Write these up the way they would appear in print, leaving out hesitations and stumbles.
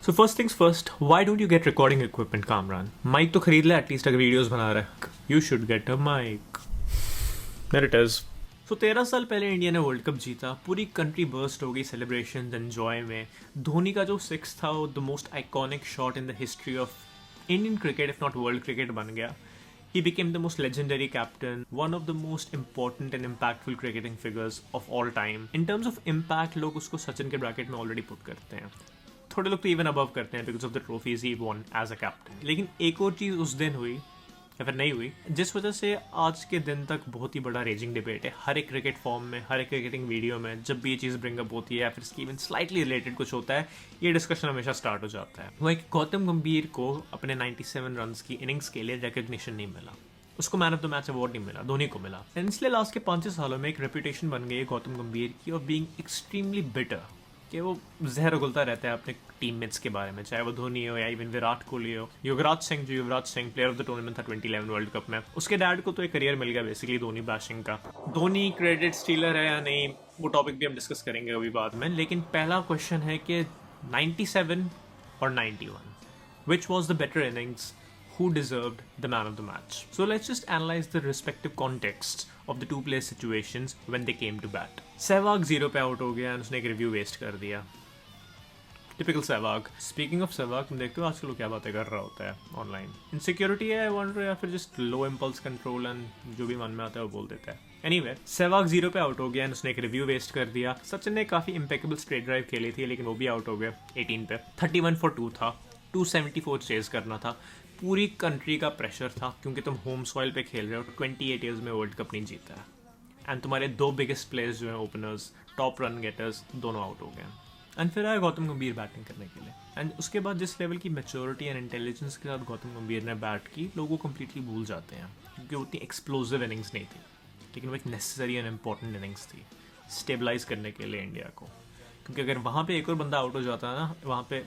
So first things first, why don't you get recording equipment, Kamran? Mic तो खरीद ले at least अगर videos बना रहा है. You should get a mic. There it is. So 13 साल पहले इंडिया ने वर्ल्ड कप जीता, पूरी कंट्री बर्स्ट हो गई सेलिब्रेशन एंजॉय में. धोनी का जो सिक्स था वो the most iconic shot in the history of Indian cricket if not world cricket बन गया. He became the most legendary captain, one of the most important and impactful cricketing figures of all time. In terms of impact, लोग उसको सचिन के bracket में already put करते हैं. थोड़े लोग तो इवन अबव करते हैं because of the trophies he won as a captain. लेकिन एक और चीज़ उस दिन हुई या फिर नहीं हुई, जिस वजह से आज के दिन तक बहुत ही बड़ा रेजिंग डिबेट है. हर एक क्रिकेट फॉर्म में, हर एक क्रिकेटिंग वीडियो में जब भी ये चीज़ ब्रिंगअप होती है या फिर इसकी इवन स्लाइटली रिलेटेड कुछ होता है, ये डिस्कशन हमेशा स्टार्ट हो जाता है. वो एक गौतम गंभीर को अपने 97 रन्स की इनिंग्स के लिए रिकग्निशन नहीं मिला, उसको man of the match award नहीं मिला, धोनी को मिला. इसलिए लास्ट के 5-6 सालों में एक रेपुटेशन बन गई है गौतम गंभीर की ऑफ बीइंग एक्सट्रीमली बिटर, कि वो जहर उगलता रहता है अपने टीममेट्स के बारे में, चाहे वो धोनी हो या इवन विराट कोहली हो. Yuvraj Singh player of the tournament था 2011 वर्ल्ड कप में. उसके डैड को तो एक करियर मिल गया बेसिकली धोनी बैशिंग का. धोनी क्रेडिट स्टीलर है या नहीं, वो टॉपिक भी हम डिस्कस करेंगे अभी बाद में. लेकिन पहला क्वेश्चन है कि 97 और 91, which was the better innings? Who deserved the man of the match? So let's just analyze the respective contexts of the two player situations when they came to bat. Sehwag 0 पे आउट हो गया और उसने एक review waste कर दिया. Typical Sehwag. Speaking of Sehwag, तुम देखते हो आजकल वो क्या बातें कर रहा होता है ऑनलाइन. इनसिक्योरिटी है वॉन्डर या फिर just low impulse control and जो भी मन में आता है वो बोल देता है. एनीवे, सहवाग 0 पे आउट हो गया और उसने एक रिव्यू वेस्ट कर दिया. सचिन ने काफी इम्पेक्टेबल स्ट्रेट ड्राइव खेली थी लेकिन वो भी आउट हो गया 18 पे. 31 for 2 था, 274 चेज करना था. पूरी कंट्री का प्रेशर था क्योंकि तुम होम सॉइल पे खेल रहे हो. 28 ईयर्स में वर्ल्ड कप नहीं जीता है एंड तुम्हारे दो बिगेस्ट प्लेयर्स जो हैं ओपनर्स, टॉप रन गेटर्स, दोनों आउट हो गए. एंड फिर आया गौतम गंभीर बैटिंग करने के लिए. एंड उसके बाद जिस लेवल की मैच्योरिटी एंड इंटेलिजेंस के साथ गौतम गंभीर ने बैट की, लोगों को कम्प्लीटली भूल जाते हैं क्योंकि उतनी एक्सप्लोजिव इनिंग्स नहीं थी, लेकिन वो एक नेसेसरी एंड इंपॉर्टेंट इनिंग्स थी स्टेबलाइज करने के लिए इंडिया को. क्योंकि अगर वहाँ पे एक और बंदा आउट हो जाता है ना, वहाँ पे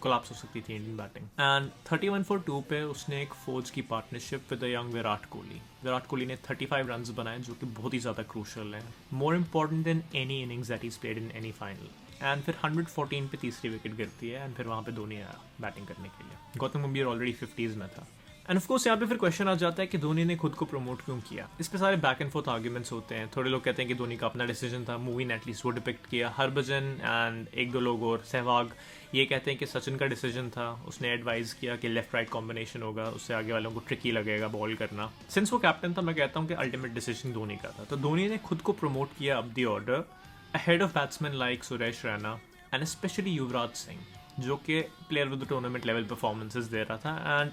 कोलैप्स हो सकती थी इंडियन बैटिंग. एंड 31 for 2 पे उसने एक फौज की partnership with the young Virat Kohli ने 35 रन्स बनाए जो कि बहुत ही ज़्यादा क्रूशल है, more important than any innings that is played in any final. And फिर 114 पे तीसरी विकेट गिरती है एंड फिर वहाँ पे धोनी आया बैटिंग करने के लिए. गौतम गंभीर ऑलरेडी 50s में था. एंड ऑफ कोर्स यहाँ पे फिर क्वेश्चन आ जाता है कि धोनी ने खुद को प्रमोट क्यों किया. इस पे सारे बैक एंड फोर्थ आर्ग्यूमेंट्स होते हैं. थोड़े लोग कहते हैं कि धोनी का अपना डिसीजन था, मूवी ने एटलीस्ट वो डिपिक्ट किया. हरभजन एंड एक दो लोग और, सहवाग, ये कहते हैं कि सचिन का डिसीजन था, उसने एडवाइस किया कि लेफ्ट राइट कॉम्बिनेशन होगा, उससे आगे वालों को ट्रिकी लगेगा बॉल करना. सिंस वो कैप्टन था, मैं कहता हूँ कि अल्टीमेट डिसीजन धोनी का था. तो धोनी ने खुद को प्रमोट किया up the order ahead of batsman like Suresh Raina and specially Yuvraj Singh, जो कि player with the tournament level performances दे रहा था. एंड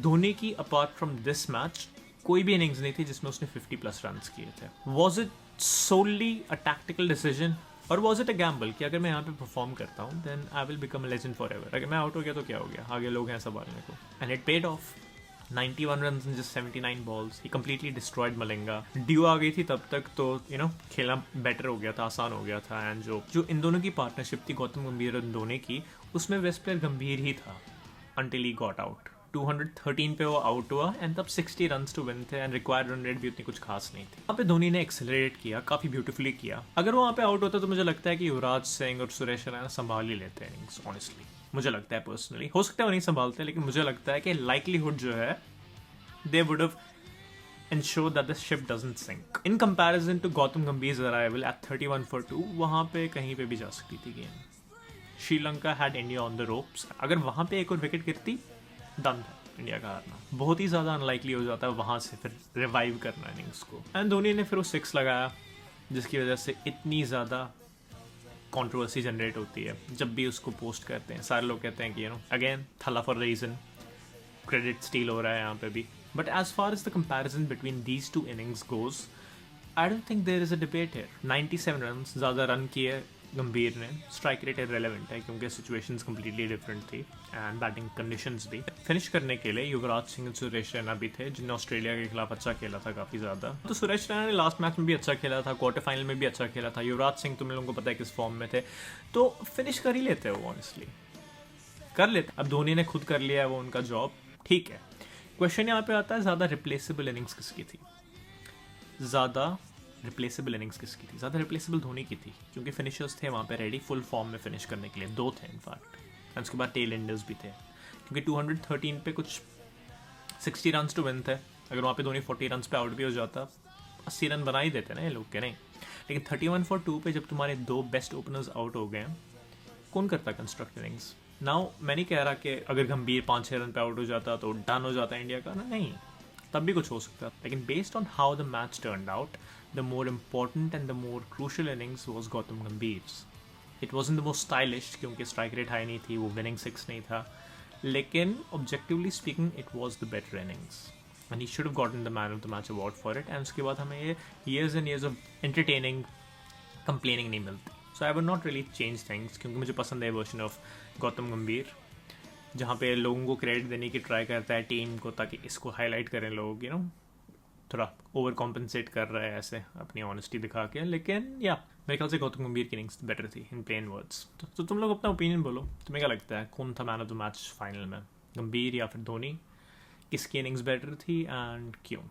धोनी की अपार्ट फ्रॉम दिस मैच कोई भी इनिंग्स नहीं थी जिसमें उसने 50+ रन्स किए थे. Was it solely a tactical decision और वॉज इट अ गैम्बल कि अगर मैं यहाँ पे परफॉर्म करता हूँ then I will become a legend forever, अगर मैं आउट हो गया तो क्या हो गया, आगे लोग हैं संभालने को. And it paid off. 91 runs in just 79 balls. He completely destroyed Malinga. Dew आ गई थी तब तक तो खेलना बेटर हो गया था, आसान हो गया था. एंड जो इन दोनों की पार्टनरशिप थी गौतम गंभीर और धोनी की, उसमें वेस्ट प्लेयर गंभीर ही था अंटिल ही गॉट आउट. 213 पे वो आउट हुआ एंड तब 60 रन्स टू विन थे एंड रिक्वायर्ड रन रेट भी उतनी कुछ खास नहीं थी. वहाँ पे धोनी ने एक्सेलरेट किया, काफ़ी ब्यूटीफुली किया. अगर वहाँ पे आउट होता तो मुझे लगता है कि युवराज सिंह और सुरेश रैना संभाल ही लेते हैं इनिंग्स. ऑनेस्टली मुझे लगता है, पर्सनली हो सकता है वो नहीं संभालते, लेकिन मुझे लगता है कि लाइकलीहुड जो है they would have ensured that the ship doesn't sink. In comparison to Gautam Gambhir's arrival at 31 for 2, वहाँ पे कहीं पे भी जा सकती थी game. Sri Lanka had India on the ropes. अगर वहाँ पे एक और विकेट गिरती, डन था इंडिया का हारना. बहुत ही ज़्यादा अनलाइकली हो जाता है वहाँ से फिर रिवाइव करना इनिंग्स को. एंड धोनी ने फिर वो 6 लगाया जिसकी वजह से इतनी ज़्यादा कंट्रोवर्सी जनरेट होती है. जब भी उसको पोस्ट करते हैं सारे लोग कहते हैं कि अगेन थला फॉर रीजन, क्रेडिट स्टील हो रहा है यहाँ पे भी. But as far as the comparison between these two innings goes, I don't think there is a debate here. 97 runs, ज़्यादा रन किए गंभीर ने. स्ट्राइक रेट इरेलेवेंट है क्योंकि सिचुएशंस completely different थी एंड बैटिंग कंडीशंस भी. फिनिश करने के लिए युवराज सिंह और सुरेश रैना भी थे जिन्होंने ऑस्ट्रेलिया के खिलाफ अच्छा खेला था काफ़ी ज़्यादा. तो सुरेश रैना ने लास्ट मैच में भी अच्छा खेला था, क्वार्टर फाइनल में भी अच्छा खेला था. युवराज सिंह तुम लोगों को पता है किस फॉर्म में थे, तो फिनिश कर ही लेते वो, ऑनेस्टली कर लेते. अब धोनी ने खुद कर लिया है वो उनका जॉब, ठीक है. क्वेश्चन यहाँ पे आता है ज़्यादा रिप्लेसेबल इनिंग्स किसकी थी? ज़्यादा रिप्लेसेबल धोनी की थी क्योंकि फिनिशर्स थे वहाँ पे रेडी फुल फॉर्म में फिनिश करने के लिए. 2 थे इनफैक्ट. एंड उसके बाद टेल एंडर्स भी थे, क्योंकि 213 पे कुछ 60 रन टू विन थे। अगर वहाँ पे धोनी 40 रन पे आउट भी हो जाता, 80 रन बना ही देते ना ये लोग के, नहीं। लेकिन 31 for 2 पे जब तुम्हारे 2 बेस्ट ओपनर्स आउट हो गए, कौन करता कंस्ट्रक्ट इनिंग्स? नाउ मैं नहीं कह रहा कि अगर गंभीर 5-6 रन पे आउट हो जाता तो डन हो जाता इंडिया का, नहीं, तब भी कुछ हो सकता। लेकिन based on how the match turned out, the more important and the more crucial innings was Gautam Gambhir's. It was in the most stylish, क्योंकि स्ट्राइक रेट हाई नहीं थी, वो विनिंग 6 नहीं था, लेकिन objectively speaking it was the better innings and he should have gotten the man of the match award for it. And उसके बाद हमें ये years and years of entertaining complaining नहीं मिलती। So I would not really change things, क्योंकि मुझे पसंद है वर्जन ऑफ गौतम गंभीर, जहाँ पे लोगों को क्रेडिट देने की ट्राई करता है टीम को, ताकि इसको हाईलाइट करें लोग, थोड़ा ओवर कॉम्पनसेट कर रहा है ऐसे अपनी ऑनेस्टी दिखा के। लेकिन या मेरे ख्याल से गौतम गंभीर की इनिंग्स बेटर थी इन प्लेन वर्ड्स। तो तुम लोग अपना ओपिनियन बोलो, तुम्हें क्या लगता है कौन था man of the match final में, गंभीर या फिर धोनी? किसकी इनिंग्स बेटर थी एंड क्यों?